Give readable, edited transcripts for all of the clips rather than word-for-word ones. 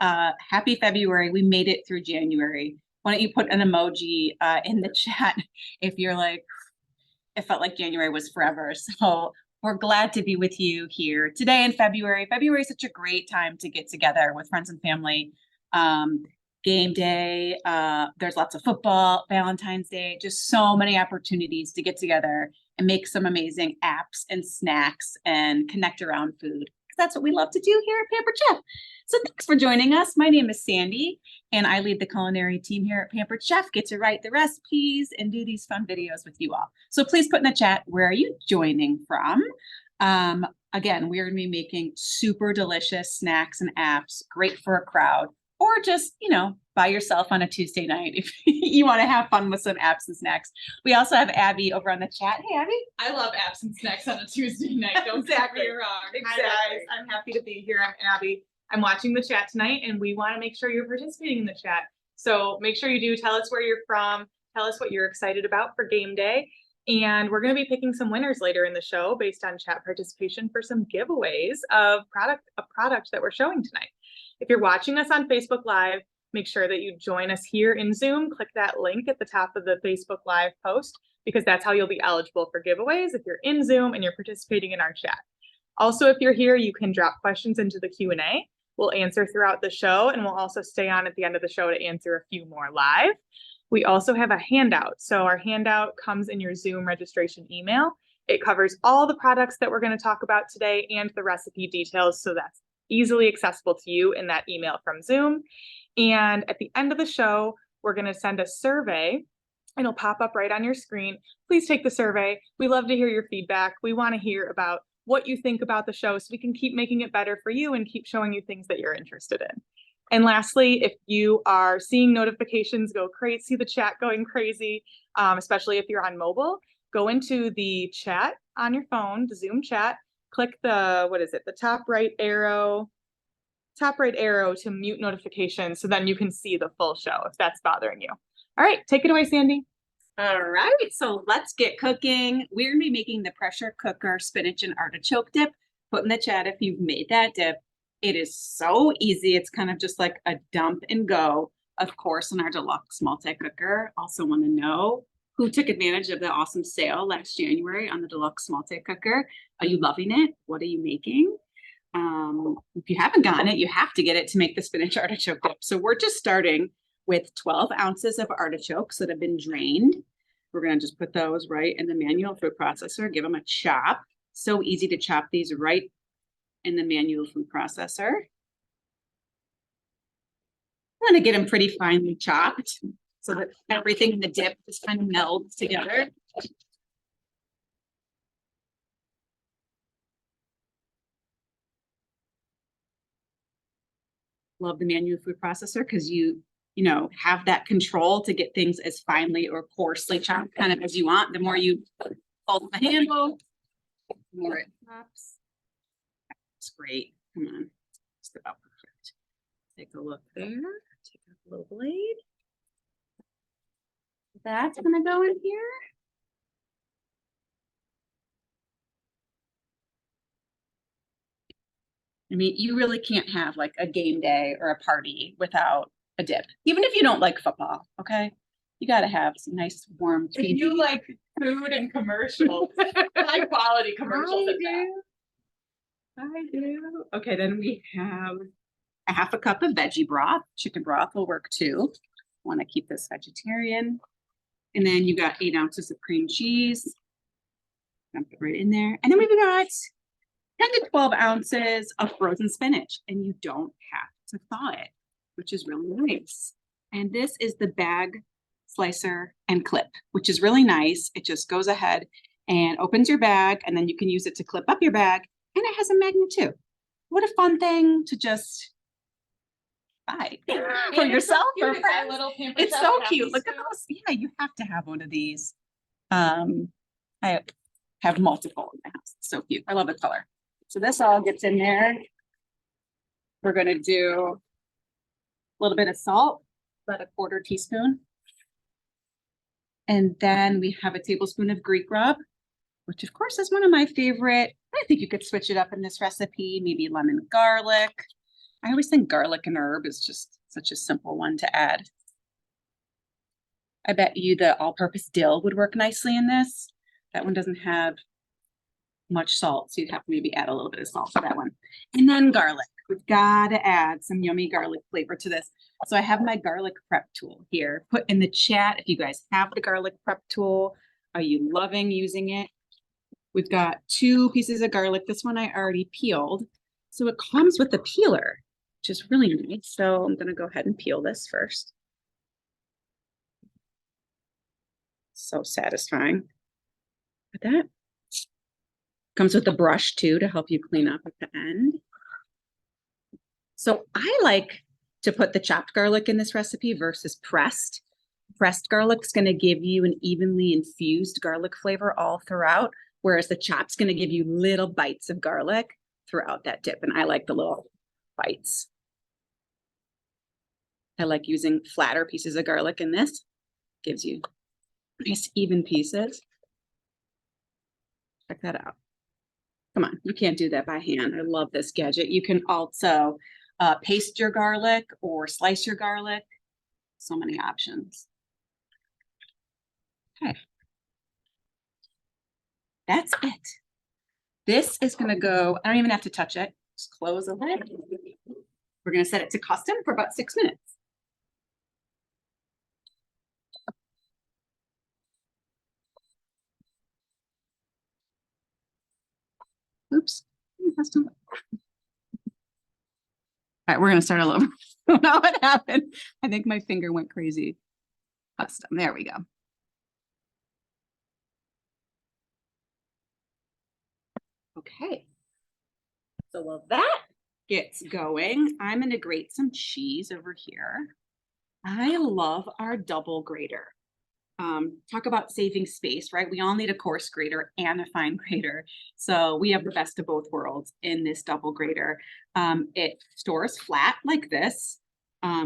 Happy February. We made it through January. Why don't you put an emoji in the chat if you're like, it felt like January was forever. So we're glad to be with you here today in February. February is such a great time to get together with friends and family. Game day, there's lots of football, Valentine's Day, just so many opportunities to get together and make some amazing apps and snacks and connect around food. That's what we love to do here at Pampered Chef. So thanks for joining us. My name is Sandy, and I lead the culinary team here at Pampered Chef, get to write the recipes and do these fun videos with you all. So please put in the chat, where are you joining from? Again, we're gonna be making super delicious snacks and apps, great for a crowd, or just, by yourself on a Tuesday night if you want to have fun with some apps and snacks. We also have Abby over on the chat. Hey, Abby. I love apps and snacks on a Tuesday night. Don't get me wrong. Exactly. Hi, guys. I'm happy to be here. I'm Abby. I'm watching the chat tonight, and we want to make sure you're participating in the chat. So make sure you do. Tell us where you're from. Tell us what you're excited about for game day. And we're going to be picking some winners later in the show based on chat participation for some giveaways of a product that we're showing tonight. If you're watching us on Facebook Live, make sure that you join us here in Zoom. Click that link at the top of the Facebook Live post, because that's how you'll be eligible for giveaways if you're in Zoom and you're participating in our chat. Also, if you're here, you can drop questions into the Q&A. We'll answer throughout the show, and we'll also stay on at the end of the show to answer a few more live. We also have a handout. So our handout comes in your Zoom registration email. It covers all the products that we're going to talk about today and the recipe details, so that's easily accessible to you in that email from Zoom. And at the end of the show, we're going to send a survey. It'll pop up right on your screen. Please take the survey. We love to hear your feedback. We want to hear about what you think about the show so we can keep making it better for you and keep showing you things that you're interested in. And lastly, if you are seeing notifications go crazy, see the chat going crazy, especially if you're on mobile, go into the chat on your phone, the Zoom chat, click the top right arrow to mute notifications, so then you can see the full show if that's bothering you. All right, take it away, Sandy. All right, so let's get cooking. We're gonna be making the pressure cooker spinach and artichoke dip. Put in the chat if you've made that dip. It is so easy. It's kind of just like a dump and go, of course, in our deluxe multi-cooker. Also want to know who took advantage of the awesome sale last January on the deluxe multi-cooker. Are you loving it? What are you making? If you haven't gotten it, you have to get it to make the spinach artichoke dip. So we're just starting with 12 ounces of artichokes that have been drained. We're going to just put those right in the manual food processor, give them a chop. So easy to chop these right in the manual food processor. I want to get them pretty finely chopped so that everything in the dip just kind of melds together. Love the manual food processor because you have that control to get things as finely or coarsely chopped kind of as you want. The more you hold the handle, the more it chops. That's great. Come on, just about perfect. Take a look there. Take out a little blade. That's gonna go in here. I mean, you really can't have like a game day or a party without a dip, even if you don't like football. Okay, you got to have some nice warm. If you like food and commercials, high quality commercials. I do. Okay, then we have a half a cup of veggie broth. Chicken broth will work too. Want to keep this vegetarian. And then you got 8 ounces of cream cheese. Dump it right in there. And then we've got 10 to 12 ounces of frozen spinach, and you don't have to thaw it, which is really nice. And this is the bag slicer and clip, which is really nice. It just goes ahead and opens your bag, and then you can use it to clip up your bag, and it has a magnet too. What a fun thing to just buy for yourself or friends. It's so cute. Look at those. Yeah, you have to have one of these. I have multiple in my house. It's so cute. I love the color. So this all gets in there. We're going to do a little bit of salt, about a 1/4 teaspoon. And then we have a tablespoon of Greek rub, which of course is one of my favorite. I think you could switch it up in this recipe, maybe lemon garlic. I always think garlic and herb is just such a simple one to add. I bet you the all-purpose dill would work nicely in this. That one doesn't have much salt, so you'd have to maybe add a little bit of salt to that one. And then garlic. We've got to add some yummy garlic flavor to this. So I have my garlic prep tool here. Put in the chat if you guys have the garlic prep tool. Are you loving using it? We've got 2 pieces of garlic. This one I already peeled. So it comes with a peeler, which is really nice. So I'm going to go ahead and peel this first. So satisfying. With that. Comes with a brush too to help you clean up at the end. So I like to put the chopped garlic in this recipe versus pressed. Pressed garlic's going to give you an evenly infused garlic flavor all throughout, whereas the chopped's going to give you little bites of garlic throughout that dip. And I like the little bites. I like using flatter pieces of garlic in this. Gives you nice even pieces. Check that out. Come on, you can't do that by hand. I love this gadget. You can also paste your garlic or slice your garlic. So many options. Okay. That's it. This is going to go, I don't even have to touch it. Just close the lid. We're going to set it to custom for about 6 minutes. Oops. Custom. All right, we're going to start all over. I don't know what happened. I think my finger went crazy. Custom. There we go. Okay. So while that gets going, I'm going to grate some cheese over here. I love our double grater. Talk about saving space, right? We all need a coarse grater and a fine grater. So we have the best of both worlds in this double grater. It stores flat like this,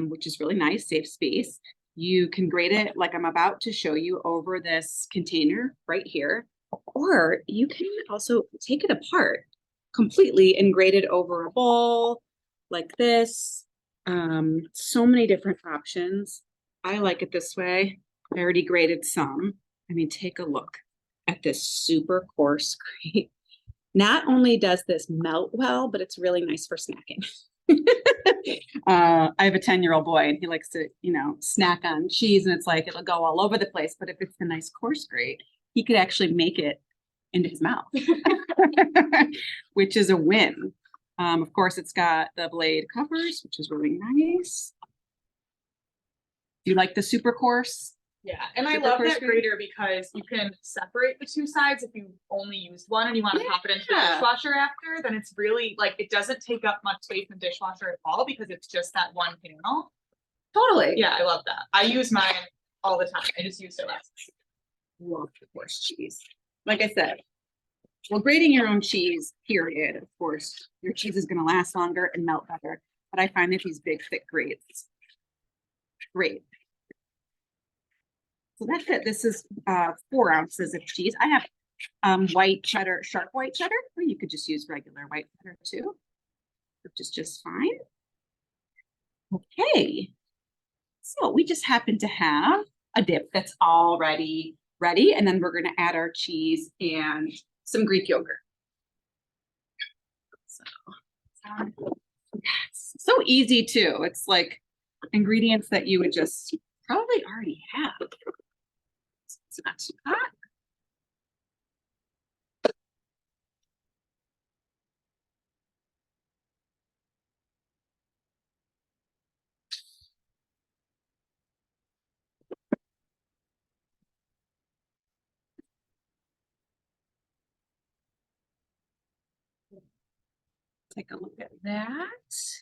which is really nice, saves space. You can grate it like I'm about to show you over this container right here, or you can also take it apart completely and grate it over a bowl like this. So many different options. I like it this way. I already grated some. I mean, take a look at this super coarse grate. Not only does this melt well, but it's really nice for snacking. I have a 10-year-old boy and he likes to, snack on cheese, and it's like, it'll go all over the place. But if it's a nice coarse grate, he could actually make it into his mouth, which is a win. Of course, it's got the blade covers, which is really nice. Do you like the super coarse? Yeah, and I love that grater because you can separate the 2 sides if you only used one and you want to pop it into the dishwasher after. Then it's really like, it doesn't take up much space in the dishwasher at all because it's just that one panel. Totally. Yeah, I love that. I use mine all the time. I just use it less. Love the coarse cheese. Like I said, well, grating your own cheese, period. Of course, your cheese is going to last longer and melt better. But I find that these big, thick grates, great. So that's it. This is 4 ounces of cheese. I have white cheddar, sharp white cheddar, or you could just use regular white cheddar too, which is just fine. Okay. So we just happen to have a dip that's already ready, and then we're going to add our cheese and some Greek yogurt. So easy too. It's like ingredients that you would just probably already have. It's not too hot. Take a look at that.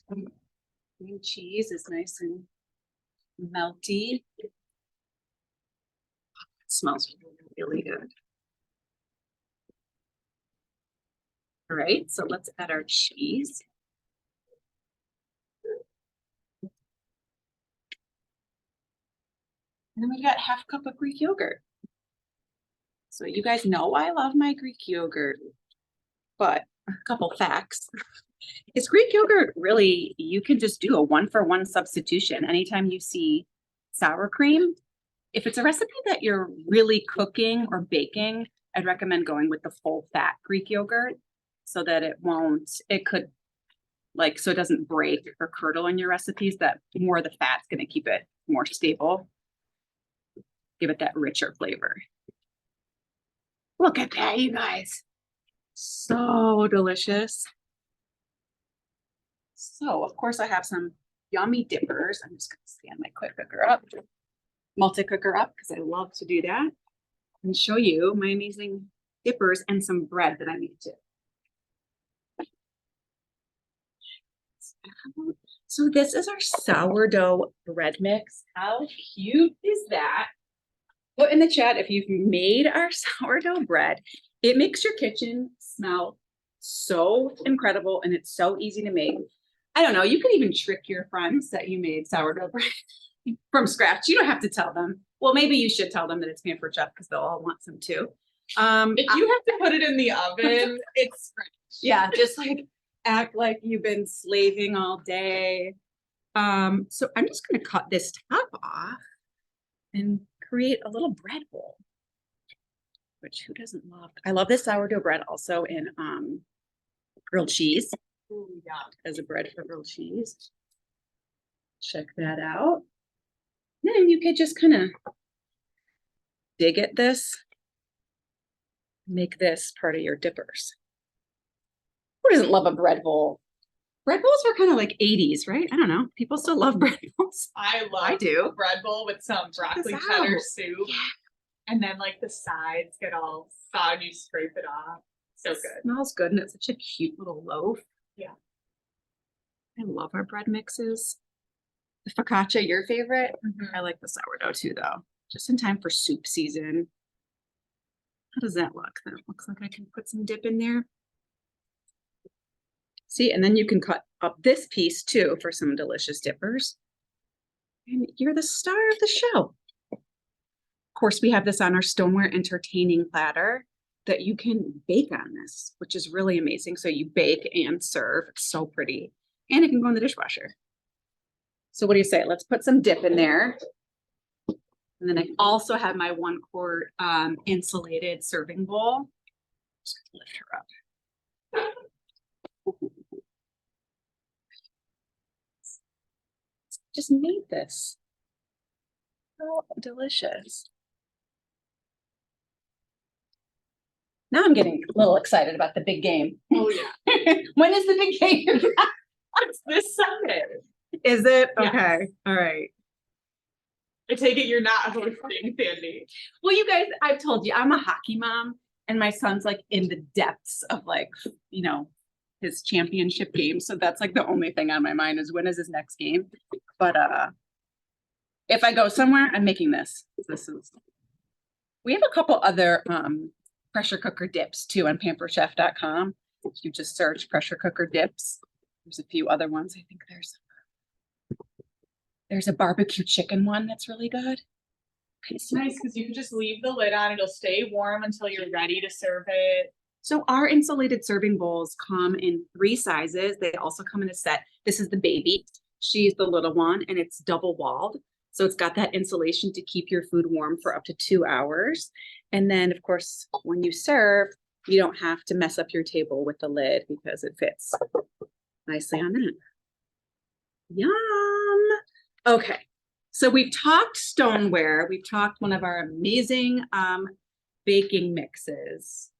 Green cheese is nice and melty. It smells really good. All right, so let's add our cheese. And then we got half a cup of Greek yogurt. So you guys know I love my Greek yogurt, but a couple facts. Is Greek yogurt really, you can just do a 1-for-1 substitution anytime you see sour cream. If it's a recipe that you're really cooking or baking, I'd recommend going with the full fat Greek yogurt so that it could like, so it doesn't break or curdle in your recipes, that more of the fat's going to keep it more stable. Give it that richer flavor. Look at that, you guys. So delicious. So, of course, I have some yummy dippers. I'm just going to stand my quick cooker up, multi-cooker up, because I love to do that, and show you my amazing dippers and some bread that I need to. So this is our sourdough bread mix. How cute is that? Put in the chat if you've made our sourdough bread. It makes your kitchen smell so incredible, and it's so easy to make. I don't know, you can even trick your friends that you made sourdough bread from scratch. You don't have to tell them. Well, maybe you should tell them that it's Pampered Chef because they'll all want some too. If you have to put it in the oven, it's French. Yeah, just like act like you've been slaving all day. So I'm just going to cut this top off and create a little bread bowl, which who doesn't love? I love this sourdough bread also in grilled cheese. Ooh, yeah. As a bread for grilled cheese. Check that out. Then you could just kind of dig at this. Make this part of your dippers. Who doesn't love a bread bowl? Bread bowls were kind of like 80s, right? I don't know. People still love bread bowls. I do. A bread bowl with some broccoli cheddar soup. Yeah. And then like the sides get all soggy, scrape it off. So good. Smells good, and it's such a cute little loaf. Yeah. I love our bread mixes. The focaccia, your favorite? I like the sourdough too, though. Just in time for soup season. How does that look? That looks like I can put some dip in there. See, and then you can cut up this piece too for some delicious dippers. And you're the star of the show. Of course, we have this on our stoneware entertaining platter that you can bake on this, which is really amazing. So you bake and serve. It's so pretty. And it can go in the dishwasher. So what do you say? Let's put some dip in there. And then I also have my 1 quart insulated serving bowl. Just lift her up. Just made this. So delicious. Now I'm getting a little excited about the big game. Oh yeah. When is the big game? It's this Sunday. Is it? Yes. Okay. All right. I take it you're not hosting, Sandy. Well, you guys, I've told you, I'm a hockey mom, and my son's like in the depths of like, you know, his championship game. So that's like the only thing on my mind is when is his next game? But if I go somewhere, I'm making this. We have a couple other pressure cooker dips too on pamperchef.com. If you just search pressure cooker dips, there's a few other ones. I think there's a barbecue chicken one that's really good. It's nice because you can just leave the lid on. It'll stay warm until you're ready to serve it. So our insulated serving bowls come in 3 sizes. They also come in a set. This is the baby. She's the little one, and it's double walled. So it's got that insulation to keep your food warm for up to 2 hours. And then, of course, when you serve, you don't have to mess up your table with the lid because it fits nicely on that. Yum. Okay. So we've talked stoneware. We've talked one of our amazing baking mixes.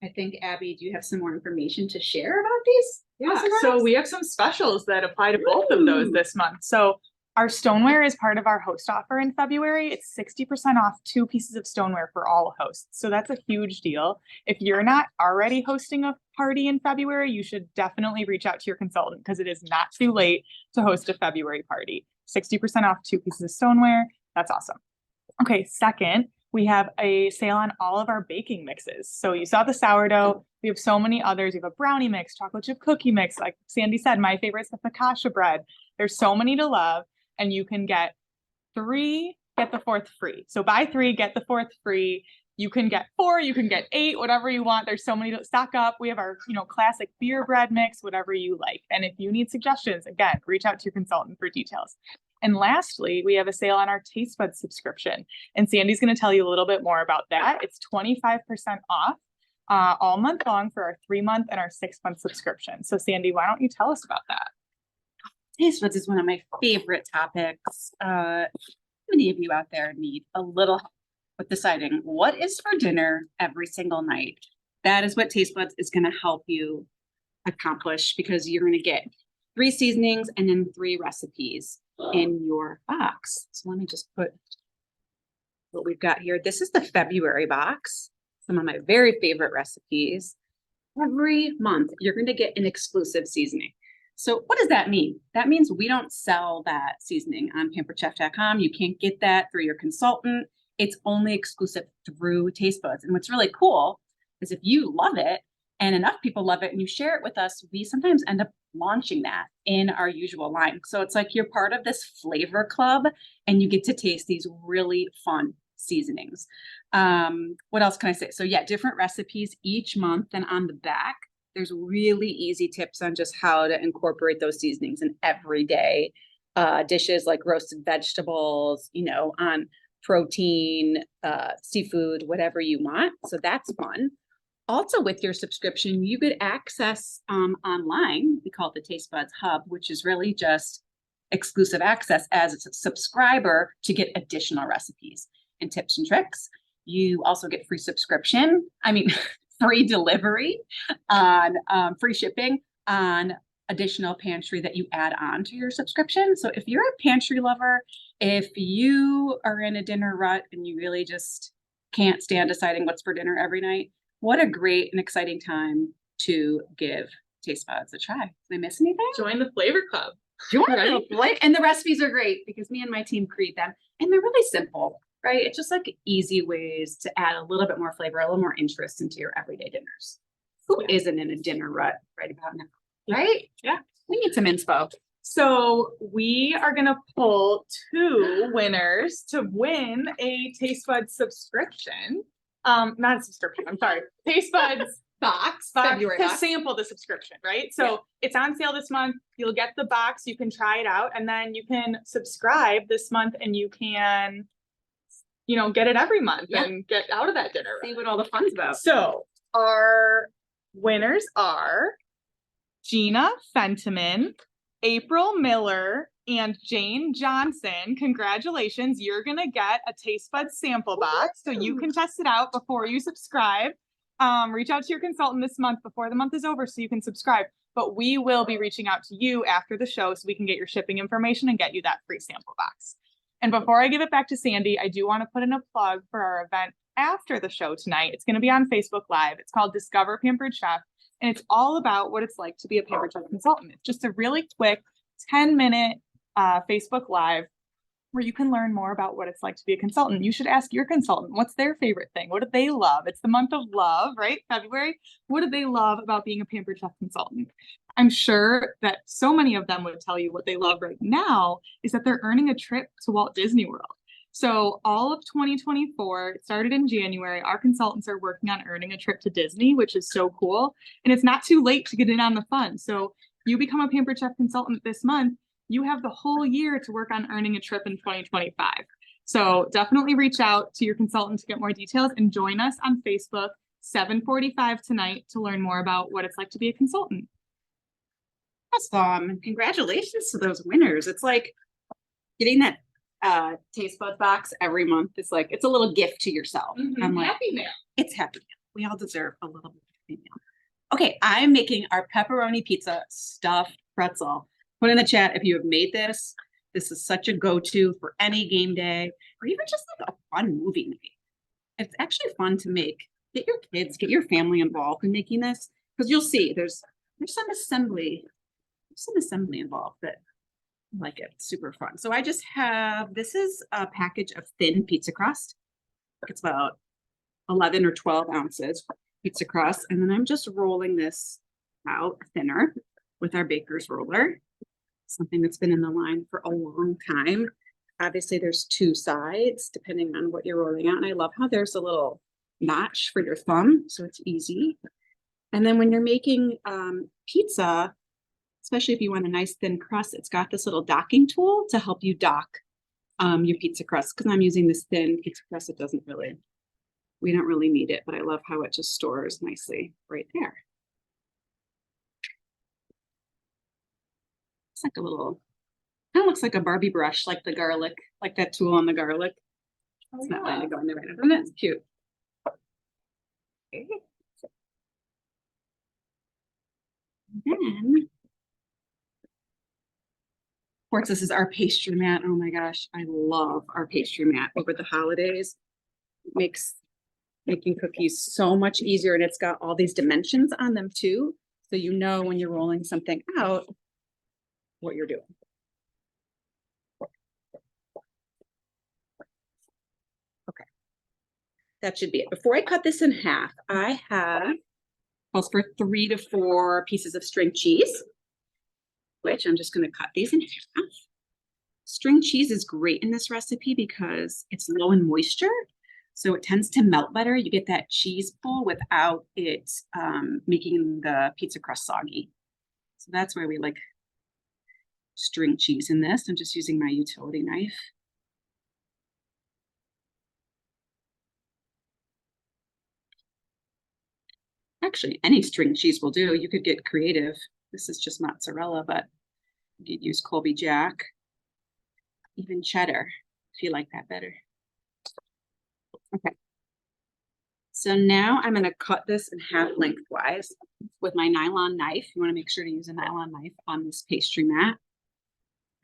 I think, Abby, do you have some more information to share about these? Yeah, so we have some specials that apply to both of those this month. So our stoneware is part of our host offer in February. It's 60% off 2 pieces of stoneware for all hosts. So that's a huge deal. If you're not already hosting a party in February, you should definitely reach out to your consultant because it is not too late to host a February party. 60% off 2 pieces of stoneware. That's awesome. Okay, second, we have a sale on all of our baking mixes. So you saw the sourdough. We have so many others. We have a brownie mix, chocolate chip cookie mix. Like Sandy said, my favorite is the focaccia bread. There's so many to love, and you can get 3, get the 4th free. So buy 3, get the 4th free. You can get 4, you can get 8, whatever you want. There's so many to stock up. We have our, classic beer bread mix, whatever you like. And if you need suggestions, again, reach out to your consultant for details. And lastly, we have a sale on our taste buds subscription. And Sandy's going to tell you a little bit more about that. It's 25% off all month long for our 3-month and our 6-month subscription. So Sandy, why don't you tell us about that? Taste buds is one of my favorite topics. Many of you out there need a little help with deciding what is for dinner every single night. That is what Taste Buds is going to help you accomplish, because you're going to get 3 seasonings and then 3 recipes in your box. So let me just put what we've got here. This is the February box. Some of my very favorite recipes. Every month, you're going to get an exclusive seasoning. So what does that mean? That means we don't sell that seasoning on pamperedchef.com. You can't get that through your consultant. It's only exclusive through Taste Buds. And what's really cool is if you love it and enough people love it and you share it with us, we sometimes end up launching that in our usual line. So it's like you're part of this flavor club and you get to taste these really fun seasonings. What else can I say? So yeah, different recipes each month. And on the back, there's really easy tips on just how to incorporate those seasonings in everyday dishes, like roasted vegetables, on protein, seafood, whatever you want. So that's fun. Also, with your subscription, you get access online. We call it the Taste Buds Hub, which is really just exclusive access as a subscriber to get additional recipes and tips and tricks. You also get free free delivery on free shipping on additional pantry that you add on to your subscription. So if you're a pantry lover, if you are in a dinner rut and you really just can't stand deciding what's for dinner every night, what a great and exciting time to give Taste Buds a try. Did I miss anything? Join the flavor club. And the recipes are great because me and my team create them, and they're really simple, right? It's just like easy ways to add a little bit more flavor, a little more interest into your everyday dinners. Who isn't in a dinner rut right about now? Right? Yeah. We need some inspo. So we are going to pull 2 winners to win a Taste Buds subscription. Not a subscription, I'm sorry. Taste Buds box February to box. sample the subscription, right? So It's on sale this month. You'll get the box, you can try it out, and then you can subscribe this month and you can, get it every month and get out of that dinner. See what all the fun's about. So our winners are Gina Fentiman, April Miller, and Jane Johnson. Congratulations. You're going to get a Taste Buds sample box so you can test it out before you subscribe. Reach out to your consultant this month before the month is over so you can subscribe. But we will be reaching out to you after the show so we can get your shipping information and get you that free sample box. And before I give it back to Sandy, I do want to put in a plug for our event after the show tonight. It's going to be on Facebook Live. It's called Discover Pampered Chef. And it's all about what it's like to be a Pampered Chef consultant. It's just a really quick 10-minute Facebook Live where you can learn more about what it's like to be a consultant. You should ask your consultant, what's their favorite thing? What do they love? It's the month of love, right? February. What do they love about being a Pampered Chef consultant? I'm sure that so many of them would tell you what they love right now is that they're earning a trip to Walt Disney World. So all of 2024, it started in January, our consultants are working on earning a trip to Disney, which is so cool. And it's not too late to get in on the fun. So you become a Pampered Chef consultant this month, you have the whole year to work on earning a trip in 2025. So definitely reach out to your consultant to get more details and join us on Facebook, 7:45 tonight to learn more about what it's like to be a consultant. Awesome. Congratulations to those winners. It's like getting that Taste Bud box every month. It's like, it's a little gift to yourself. I'm like, Happy Mail. it's happy meal. We all deserve a little bit of happy meal. Okay, I'm making our pepperoni pizza stuffed pretzel. Put in the chat if you have made this. This is such a go-to for any game day or even just like a fun movie night. It's actually fun to make. Get your kids, get your family involved in making this because you'll see there's some assembly. Some assembly involved that I like it. It's super fun. So I just have, this is a package of thin pizza crust. It's about 11 or 12 ounces pizza crust. And then I'm just rolling this out thinner with our baker's roller. Something that's been in the line for a long time. Obviously there's 2 sides depending on what you're rolling out. And I love how there's a little notch for your thumb, so it's easy. And then when you're making pizza, especially if you want a nice thin crust, it's got this little docking tool to help you dock your pizza crust. Because I'm using this thin pizza crust, it doesn't really, we don't really need it, but I love how it just stores nicely right there. It's like a little, kind of looks like a Barbie brush, like the garlic, like that tool on the garlic. It's not letting it go in there right now. That's cute. Okay. Then, of course, this is our pastry mat. Oh my gosh, I love our pastry mat over the holidays. It makes making cookies so much easier, and it's got all these dimensions on them too. So you know when you're rolling something out, what you're doing. Okay, that should be it. Before I cut this in half, I have calls for 3 to 4 pieces of string cheese, which I'm just going to cut these in half. String cheese is great in this recipe because it's low in moisture, so it tends to melt better. You get that cheese pull without it making the pizza crust soggy. So that's why we like string cheese in this. I'm just using my utility knife. Actually, any string cheese will do. You could get creative. This is just mozzarella, but you could use Colby Jack, even cheddar, if you like that better. Okay. So now I'm going to cut this in half lengthwise with my nylon knife. You want to make sure to use a nylon knife on this pastry mat.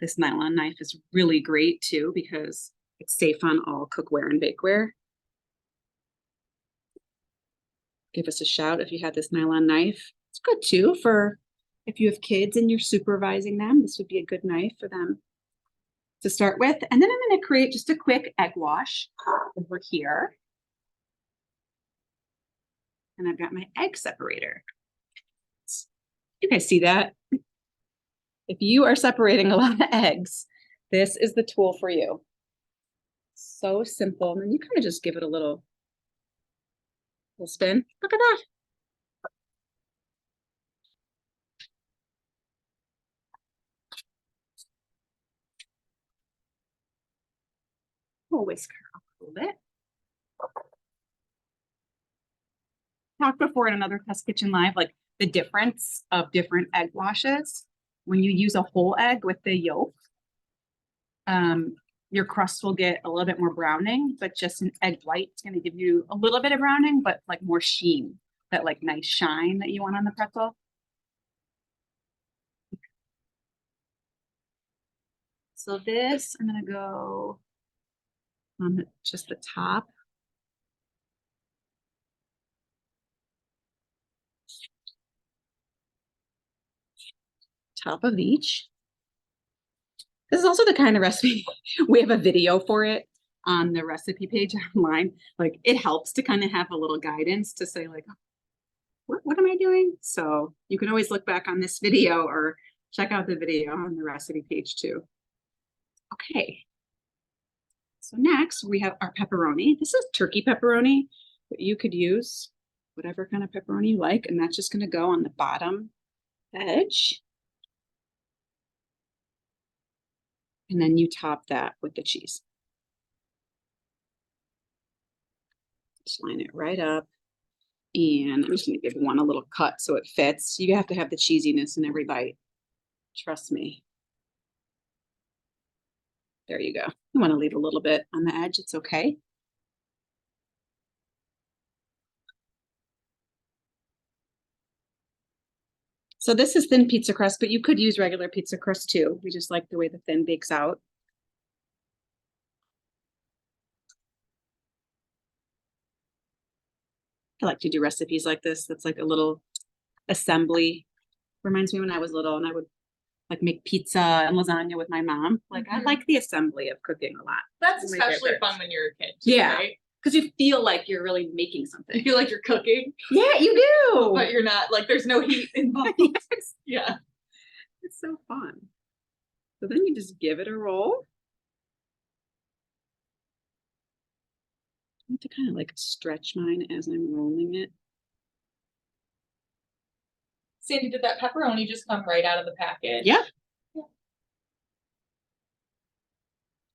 This nylon knife is really great too because it's safe on all cookware and bakeware. Give us a shout if you have this nylon knife. It's good too for if you have kids and you're supervising them. This would be a good knife for them to start with. And then I'm going to create just a quick egg wash over here. And I've got my egg separator. You guys see that? If you are separating a lot of eggs, this is the tool for you. So simple. And you kind of just give it a little spin. Look at that. We'll whisk her up a little bit. Talked before in another Test Kitchen Live, like the difference of different egg washes. When you use a whole egg with the yolk, your crust will get a little bit more browning, but just an egg white is going to give you a little bit of browning, but like more sheen, that like nice shine that you want on the pretzel. So this, I'm going to go on just the top. Top of each. This is also the kind of recipe, we have a video for it on the recipe page online. Like it helps to kind of have a little guidance to say like, what am I doing? So you can always look back on this video or check out the video on the recipe page too. Okay. So next we have our pepperoni. This is turkey pepperoni, but you could use whatever kind of pepperoni you like. And that's just going to go on the bottom edge. And then you top that with the cheese. Just line it right up. And I'm just going to give one a little cut so it fits. You have to have the cheesiness in every bite. Trust me. There you go. You want to leave a little bit on the edge. It's okay. So this is thin pizza crust, but you could use regular pizza crust too. We just like the way the thin bakes out. I like to do recipes like this. That's like a little assembly. Reminds me when I was little and I would like make pizza and lasagna with my mom. Like I like the assembly of cooking a lot. That's especially fun when you're a kid. Too, yeah. Right? Because you feel like you're really making something. You feel like you're cooking. Yeah, you do. But you're not, like there's no heat involved. Yes. Yeah. It's so fun. So then you just give it a roll. I have to kind of like stretch mine as I'm rolling it. Sandy, did that pepperoni just come right out of the package? Yeah.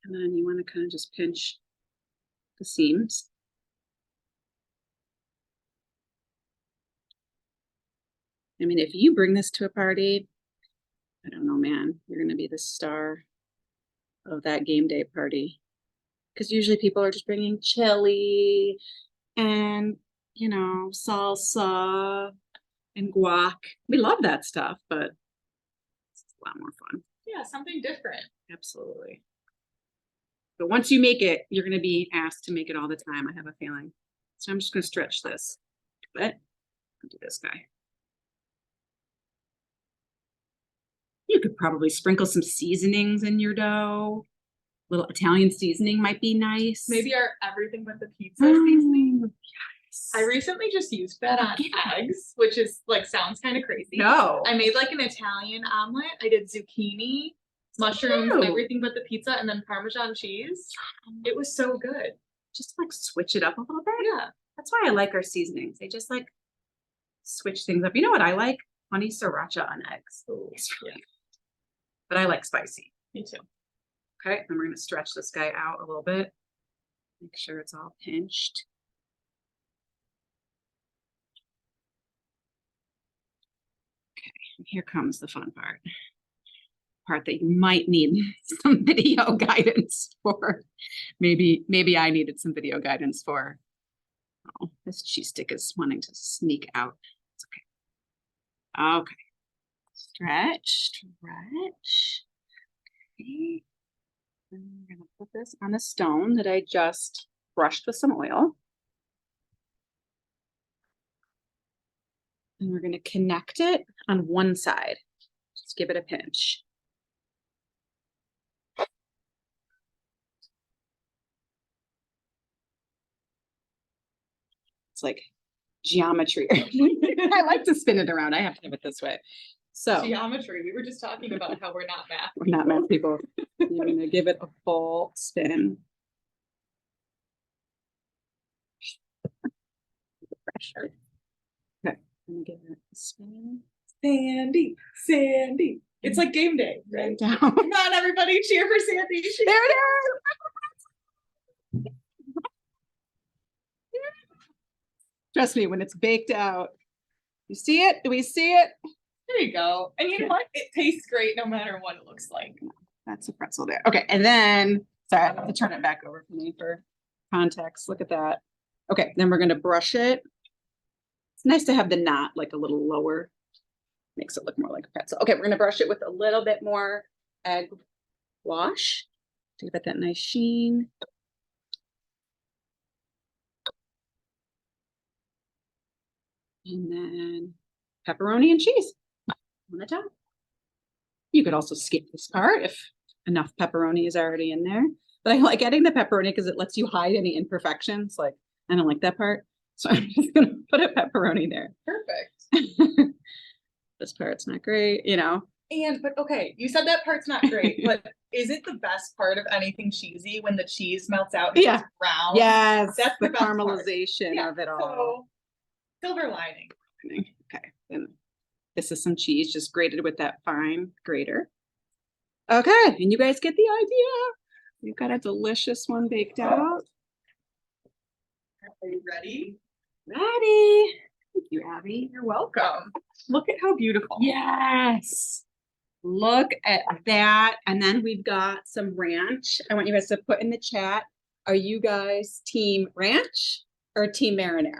And then you want to kind of just pinch the seams. I mean, if you bring this to a party, I don't know, man, you're going to be the star of that game day party. Because usually people are just bringing chili and, you know, salsa and guac. We love that stuff, but it's a lot more fun. Yeah, something different. Absolutely. But once you make it, you're going to be asked to make it all the time, I have a feeling. So I'm just going to stretch this. But I'll do this guy. You could probably sprinkle some seasonings in your dough. Little Italian seasoning might be nice. Maybe our everything but the pizza seasoning. Yes. I recently just used that on eggs, which is like sounds kind of crazy. No. I made like an Italian omelet. I did zucchini, mushrooms, Ew. everything but the pizza, and then Parmesan cheese. It was so good. Just like switch it up a little bit. Yeah. That's why I like our seasonings. They just like switch things up. You know what I like? Honey sriracha on eggs. It's really good. But I like spicy. Me too. Okay, and we're going to stretch this guy out a little bit. Make sure it's all pinched. Okay, and here comes the fun part that you might need some video guidance for. Maybe I needed some video guidance for. Oh, this cheese stick is wanting to sneak out. It's okay. Okay. Stretch. Okay. And we're going to put this on a stone that I just brushed with some oil. And we're going to connect it on one side. Just give it a pinch. It's like geometry. I like to spin it around. I have to have it this way. So Geometry. We were just talking about how we're not math. we're not math people. You're going to give it a full spin. Pressure. Okay, I'm going to give it a spin. Sandy. It's like game day, right? Down. Come on, everybody, cheer for Sandy. There it is. Trust me, when it's baked out, you see it? Do we see it? There you go. And you know what? It tastes great no matter what it looks like. That's a pretzel there. Okay, and then, sorry, I have to turn it back over for me for context. Look at that. Okay, then we're going to brush it. It's nice to have the knot like a little lower. Makes it look more like a pretzel. Okay, we're going to brush it with a little bit more egg wash to give it that nice sheen. And then pepperoni and cheese on the top. You could also skip this part if enough pepperoni is already in there. But I like adding the pepperoni because it lets you hide any imperfections. Like, I don't like that part. So I'm just going to put a pepperoni there. Perfect. This part's not great, you know. But okay, you said that part's not great, but is it the best part of anything cheesy when the cheese melts out and Yeah. it's brown? Yes, That's the the best part. caramelization Yeah, of it all. so silver lining. Okay, then this is some cheese just grated with that fine grater. Okay, and you guys get the idea. You've got a delicious one baked out. Are you ready? Ready. Thank you, Abby. You're welcome. Look at how beautiful. Yes. Look at that. And then we've got some ranch. I want you guys to put in the chat. Are you guys team ranch or team marinara?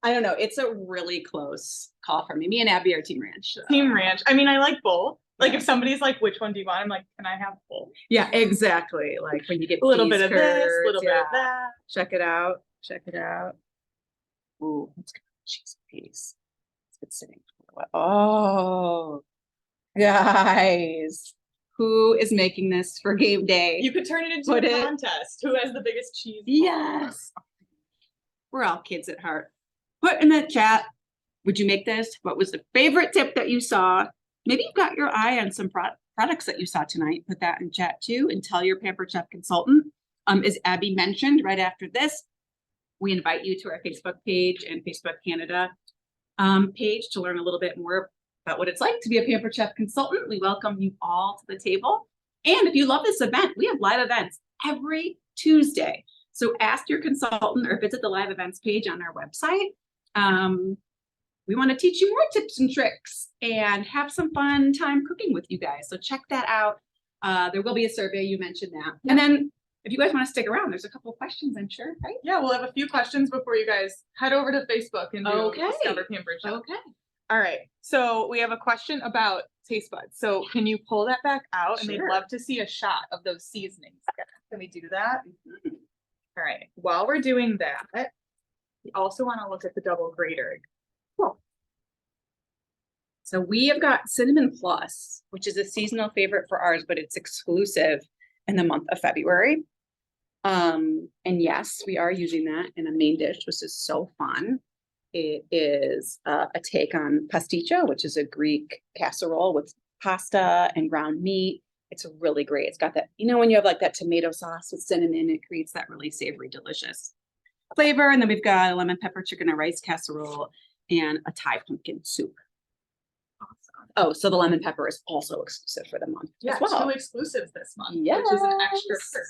I don't know. It's a really close call for me. Me and Abby are team ranch. So. Team ranch. I mean, I like both. Like if somebody's like, which one do you want? I'm like, can I have both? Yeah, exactly. Like when you get A little cheese bit of this, a curds, little bit of that. Check it out. Check it out. Ooh, let's get cheese piece. It's been sitting for a while. Oh, guys, who is making this for game day? You could turn it into Put a it- contest. Who has the biggest cheese? Yes. We're all kids at heart. Put in the chat, would you make this? What was the favorite tip that you saw? Maybe you've got your eye on some products that you saw tonight. Put that in chat too and tell your Pampered Chef consultant. As Abby mentioned right after this, we invite you to our Facebook page and Facebook Canada page to learn a little bit more about what it's like to be a Pampered Chef consultant. We welcome you all to the table. And if you love this event, we have live events every Tuesday. So ask your consultant or visit the live events page on our website. We want to teach you more tips and tricks and have some fun time cooking with you guys. So check that out. There will be a survey, you mentioned that. And then if you guys want to stick around, there's a couple of questions, I'm sure, right? Yeah, we'll have a few questions before you guys head over to Facebook and discover Pampered Chef. Okay. All right. So we have a question about taste buds. So can you pull that back out? And they'd Sure. love to see a shot of those seasonings. Can we do that? All right. While we're doing that, we also want to look at the double grater. Cool. So we have got Cinnamon Plus, which is a seasonal favorite for ours, but it's exclusive in the month of February. And yes, we are using that in a main dish, which is so fun. It is a take on pasticcio, which is a Greek casserole with pasta and ground meat. It's really great. It's got that, you know, when you have like that tomato sauce with cinnamon, it creates that really savory, delicious flavor. And then we've got a lemon pepper chicken and rice casserole and a Thai pumpkin soup. Awesome. Oh, so the lemon pepper is also exclusive for the month Yeah, as well. 2 exclusives this month, Yes. which is an extra perk.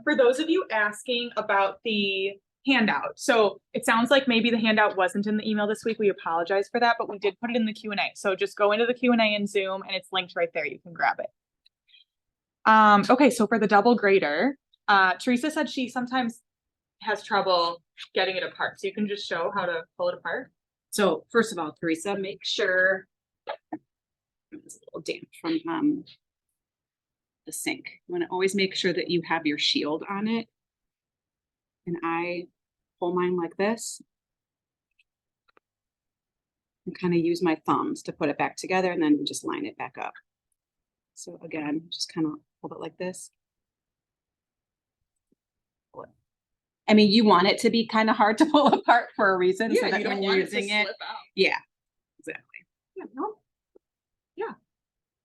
For those of you asking about the handout, so it sounds like maybe the handout wasn't in the email this week. We apologize for that, but we did put it in the Q&A. So just go into the Q&A in Zoom and it's linked right there. You can grab it. Okay, so for the double grater, Teresa said she sometimes has trouble getting it apart. So you can just show how to pull it apart. So first of all, Teresa, make sure it's a little damp from the sink. You want to always make sure that you have your shield on it. And I pull mine like this and kind of use my thumbs to put it back together and then just line it back up. So again, just kind of hold it like this. I mean, you want it to be kind of hard to pull apart for a reason, so that when you're using it, yeah, exactly. Yeah, no. Yeah.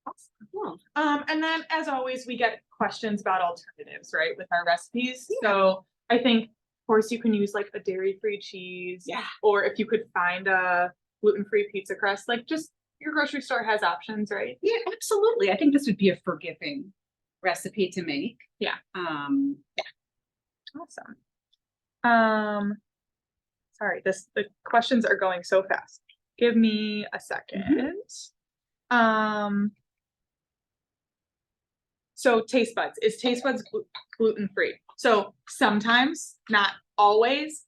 Awesome. And then as always, we get questions about alternatives, right, with our recipes. Yeah. So I think, of course, you can use like a dairy-free cheese. Yeah. Or if you could find a gluten-free pizza crust, like just your grocery store has options, right? Yeah, absolutely. I think this would be a forgiving recipe to make. Yeah. Yeah. Awesome. Sorry, the questions are going so fast. Give me a second. So taste buds, is taste buds gluten free? So sometimes, not always.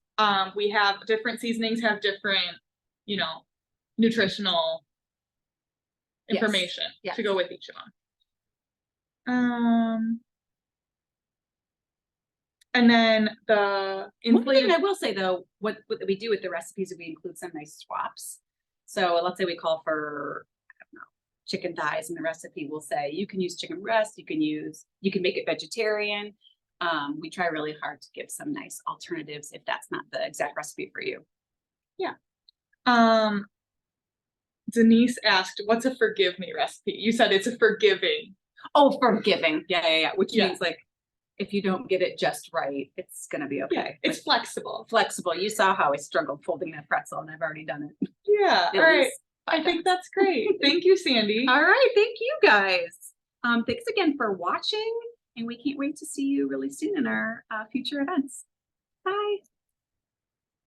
We have different seasonings have different, you know, nutritional information to go with each of them. And then the one thing I will say though, what we do with the recipes is we include some nice swaps. So let's say we call for, I don't know, chicken thighs in the recipe. We'll say you can use chicken breast, you can make it vegetarian. We try really hard to give some nice alternatives if that's not the exact recipe for you. Yeah. Denise asked, what's a forgive me recipe? You said it's a forgiving. Oh, forgiving. Yeah. Which means like, if you don't get it just right, it's going to be okay. Yeah, it's flexible. Flexible. You saw how I struggled folding that pretzel and I've already done it. Yeah. All right. I think that's great. Thank you, Sandy. All right. Thank you guys. Thanks again for watching, and we can't wait to see you really soon in our future events. Bye.